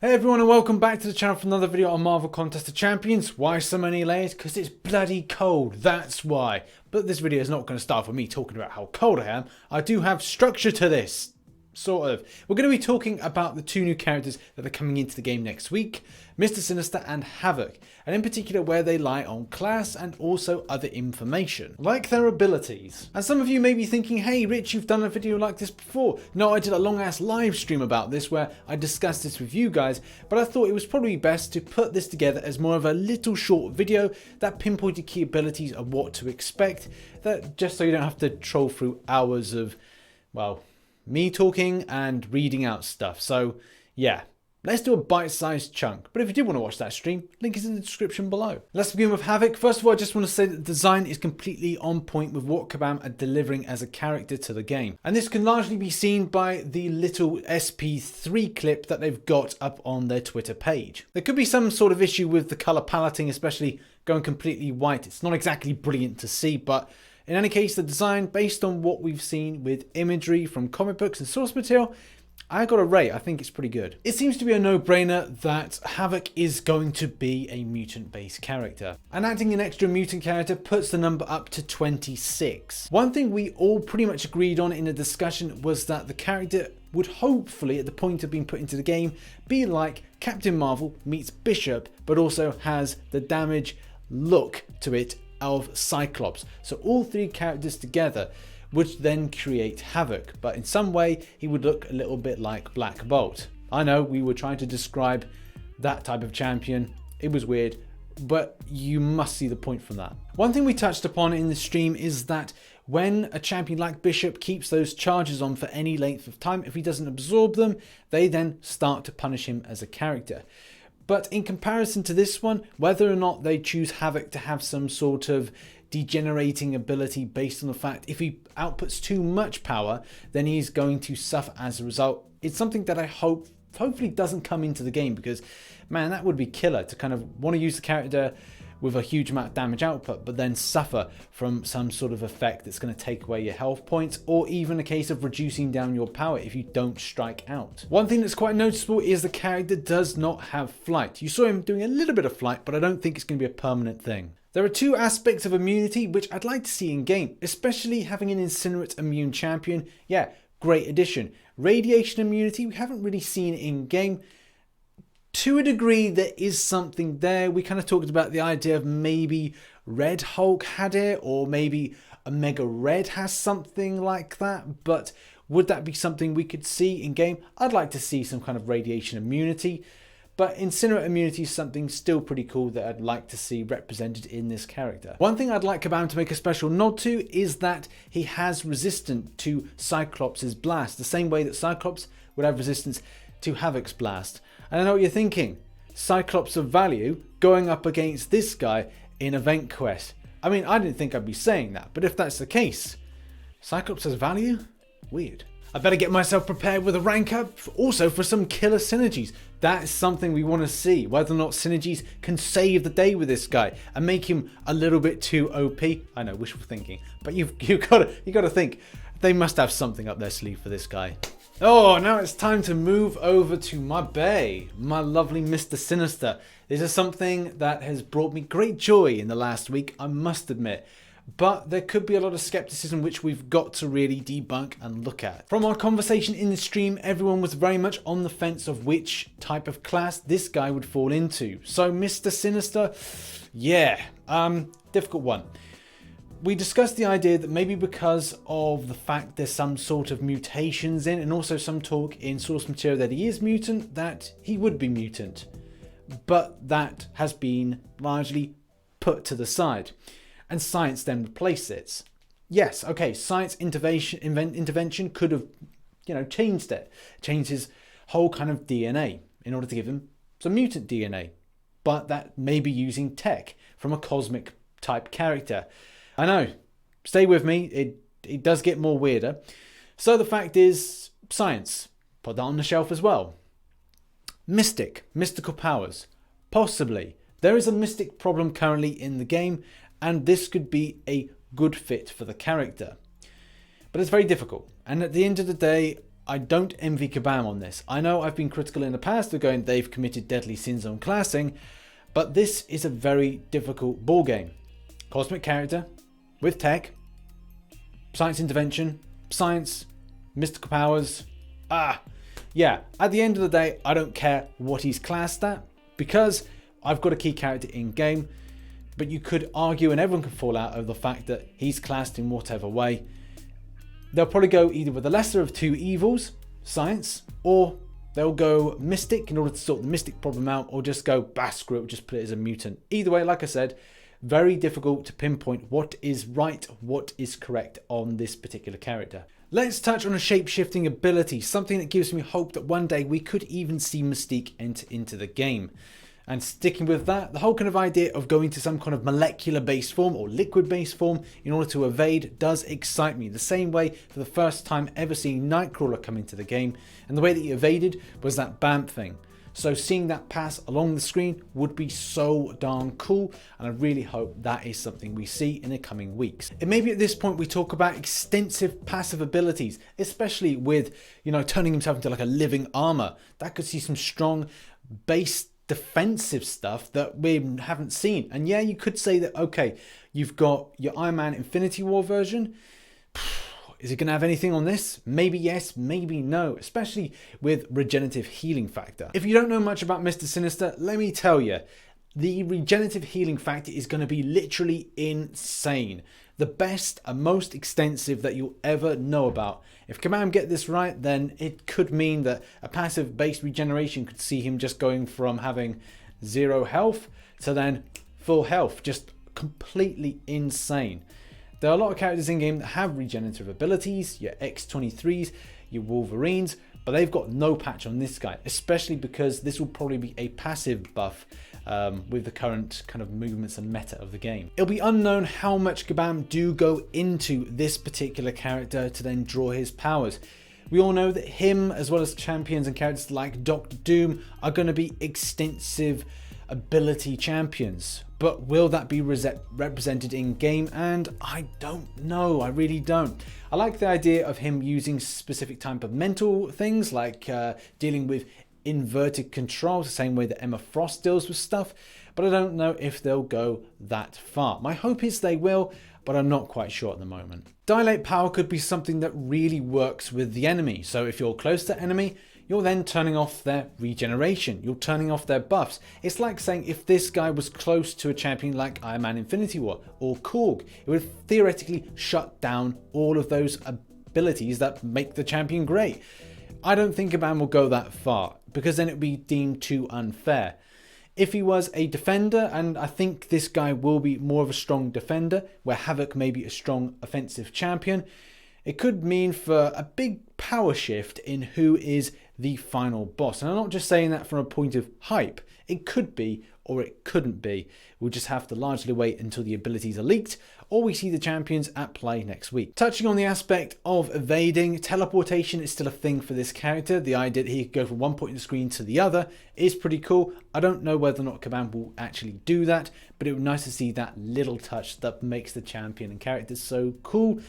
Hey everyone and welcome back to the channel for another video on Marvel Contest of Champions. Why so many layers? Because it's bloody cold, that's why. But this video is not going to start with me talking about how cold I am. I do have structure to this. Sort of. We're going to be talking about the two new characters that are coming into the game next week, Mr. Sinister and Havok, and in particular where they lie on class and also other information, like their abilities. And some of you may be thinking, hey Rich, you've done a video like this before. No, I did a long ass live stream about this where I discussed this with you guys, but I thought it was probably best to put this together as more of a little short video that pinpointed key abilities of what to expect, that just so you don't have to troll through hours of, well, me talking and reading out stuff. So yeah, let's do a bite-sized chunk. But if you do want to watch that stream, link is in the description below. Let's begin with Havok. First of all, I just want to say that the design is completely on point with what Kabam are delivering as a character to the game. And this can largely be seen by the little SP3 clip that they've got up on their Twitter page. There could be some sort of issue with the color paletting, especially going completely white. It's not exactly brilliant to see, but in any case, the design, based on what we've seen with imagery from comic books and source material, I got a rate. I think it's pretty good. It seems to be a no-brainer that Havok is going to be a mutant-based character. And adding an extra mutant character puts the number up to 26. One thing we all pretty much agreed on in the discussion was that the character would hopefully, at the point of being put into the game, be like Captain Marvel meets Bishop, but also has the damage look to it of Cyclops. So all three characters together would then create Havok, but in some way he would look a little bit like Black Bolt. I know we were trying to describe that type of champion. It was weird, but you must see the point from that. One thing we touched upon in the stream is that when a champion like Bishop keeps those charges on for any length of time, if he doesn't absorb them, they then start to punish him as a character. But in comparison to this one, whether or not they choose Havok to have some sort of degenerating ability based on the fact if he outputs too much power, then he's going to suffer as a result. It's something that I hopefully doesn't come into the game, because man, that would be killer to kind of want to use the character with a huge amount of damage output, but then suffer from some sort of effect that's going to take away your health points, or even a case of reducing down your power if you don't strike out. One thing that's quite noticeable is the character does not have flight. You saw him doing a little bit of flight, but I don't think it's going to be a permanent thing. There are two aspects of immunity which I'd like to see in game, especially having an incinerate immune champion. Yeah, great addition. Radiation immunity we haven't really seen in game. To a degree, there is something there. We kind of talked about the idea of maybe Red Hulk had it, or maybe Omega Red has something like that. But would that be something we could see in game? I'd like to see some kind of radiation immunity. But incinerate immunity is something still pretty cool that I'd like to see represented in this character. One thing I'd like Kabam to make a special nod to is that he has resistance to Cyclops' blast, the same way that Cyclops would have resistance to Havok's blast. And I know what you're thinking. Cyclops of value going up against this guy in Event Quest. I mean, I didn't think I'd be saying that, but if that's the case, Cyclops has value? Weird. I better get myself prepared with a rank up, also for some killer synergies. That is something we want to see, whether or not synergies can save the day with this guy and make him a little bit too OP. I know, wishful thinking, but you've got to think they must have something up their sleeve for this guy. Oh, now it's time to move over to my bae, my lovely Mr. Sinister. This is something that has brought me great joy in the last week, I must admit. But there could be a lot of skepticism which we've got to really debunk and look at. From our conversation in the stream, everyone was very much on the fence of which type of class this guy would fall into. So Mr. Sinister, yeah, difficult one. We discussed the idea that maybe because of the fact there's some sort of mutations in, and also some talk in source material that he is mutant, that he would be mutant. But that has been largely put to the side, and science then replaced it. Yes, okay, science intervention could have, changed it. Changed his whole kind of DNA in order to give him some mutant DNA. But that may be using tech from a cosmic type character. I know, stay with me, it does get more weirder. So the fact is, science, put that on the shelf as well. Mystical powers, possibly. There is a mystic problem currently in the game, and this could be a good fit for the character. But it's very difficult, and at the end of the day, I don't envy Kabam on this. I know I've been critical in the past of going they've committed deadly sins on classing, but this is a very difficult ball game. Cosmic character, with tech, science intervention, science, mystical powers. Yeah, at the end of the day, I don't care what he's classed at, because I've got a key character in game, but you could argue, and everyone can fall out over the fact that he's classed in whatever way. They'll probably go either with the lesser of two evils, science, or they'll go mystic in order to sort the mystic problem out, or just go, screw it, just put it as a mutant. Either way, like I said, very difficult to pinpoint what is right, what is correct on this particular character. Let's touch on a shape-shifting ability, something that gives me hope that one day we could even see Mystique enter into the game. And sticking with that, the whole kind of idea of going to some kind of molecular-based form or liquid-based form in order to evade does excite me. The same way for the first time ever seeing Nightcrawler come into the game, and the way that he evaded was that BAMP thing. So seeing that pass along the screen would be so darn cool, and I really hope that is something we see in the coming weeks. It may be at this point we talk about extensive passive abilities, especially with, turning himself into like a living armor. That could see some strong base defensive stuff that we haven't seen. And yeah, you could say that, okay, you've got your Iron Man Infinity War version. Is it going to have anything on this? Maybe yes, maybe no, especially with regenerative healing factor. If you don't know much about Mr. Sinister, let me tell you, the regenerative healing factor is going to be literally insane. The best and most extensive that you'll ever know about. If Kabam get this right, then it could mean that a passive based regeneration could see him just going from having 0 health to then full health. Just completely insane. There are a lot of characters in game that have regenerative abilities, your X-23s, your Wolverines, but they've got no patch on this guy, especially because this will probably be a passive buff with the current kind of movements and meta of the game. It'll be unknown how much Kabam do go into this particular character to then draw his powers. We all know that him, as well as champions and characters like Doctor Doom, are going to be extensive ability champions. But will that be represented in game? And I don't know, I really don't. I like the idea of him using specific type of mental things, like dealing with inverted controls, the same way that Emma Frost deals with stuff, but I don't know if they'll go that far. My hope is they will, but I'm not quite sure at the moment. Dilate power could be something that really works with the enemy. So if you're close to enemy, you're then turning off their regeneration. You're turning off their buffs. It's like saying if this guy was close to a champion like Iron Man Infinity War or Korg, it would theoretically shut down all of those abilities that make the champion great. I don't think Kabam will go that far, because then it would be deemed too unfair. If he was a defender, and I think this guy will be more of a strong defender, where Havok may be a strong offensive champion, it could mean for a big power shift in who is the final boss. And I'm not just saying that from a point of hype. It could be, or it couldn't be. We'll just have to largely wait until the abilities are leaked, or we see the champions at play next week. Touching on the aspect of evading, teleportation is still a thing for this character. The idea that he could go from one point in the screen to the other is pretty cool. I don't know whether or not Kabam will actually do that, but it would be nice to see that little touch that makes the champion and character so cool.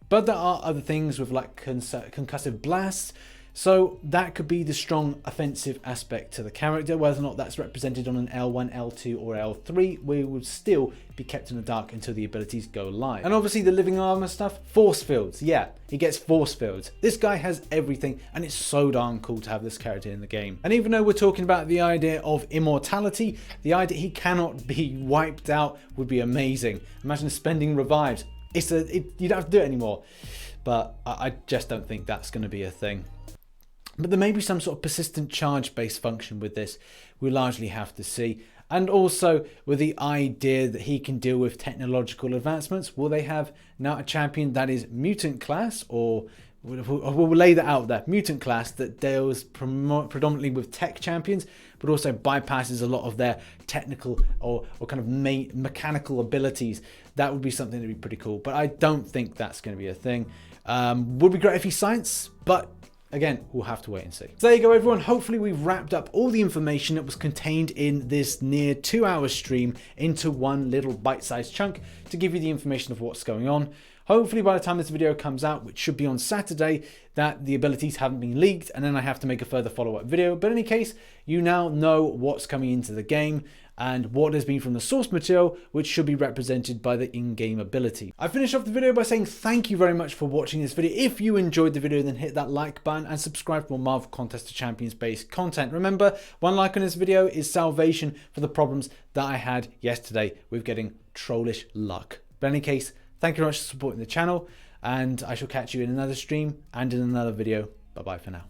But there are other things with like concussive blasts, so that could be the strong offensive aspect to the character. Whether or not that's represented on an L1, L2 or L3, we would still be kept in the dark until the abilities go live. And obviously the living armor stuff, force fields. Yeah, he gets force fields. This guy has everything, and it's so darn cool to have this character in the game. And even though we're talking about the idea of immortality, the idea he cannot be wiped out would be amazing. Imagine spending revives. You don't have to do it anymore. But I just don't think that's going to be a thing. But there may be some sort of persistent charge-based function with this. We'll largely have to see. And also with the idea that he can deal with technological advancements. Will they have now a champion that is mutant class, or we'll lay that out there, mutant class that deals predominantly with tech champions, but also bypasses a lot of their technical or kind of mechanical abilities. That would be something that would be pretty cool, but I don't think that's going to be a thing. Would be great if he's science, but again, we'll have to wait and see. So there you go, everyone. Hopefully we've wrapped up all the information that was contained in this near 2-hour stream into one little bite-sized chunk to give you the information of what's going on. Hopefully by the time this video comes out, which should be on Saturday, that the abilities haven't been leaked, and then I have to make a further follow-up video. But in any case, you now know what's coming into the game and what has been from the source material, which should be represented by the in-game ability. I finish off the video by saying thank you very much for watching this video. If you enjoyed the video, then hit that like button and subscribe for more Marvel Contest of Champions based content. Remember, one like on this video is salvation for the problems that I had yesterday with getting trollish luck. But in any case, thank you very much for supporting the channel, and I shall catch you in another stream and in another video. Bye bye for now.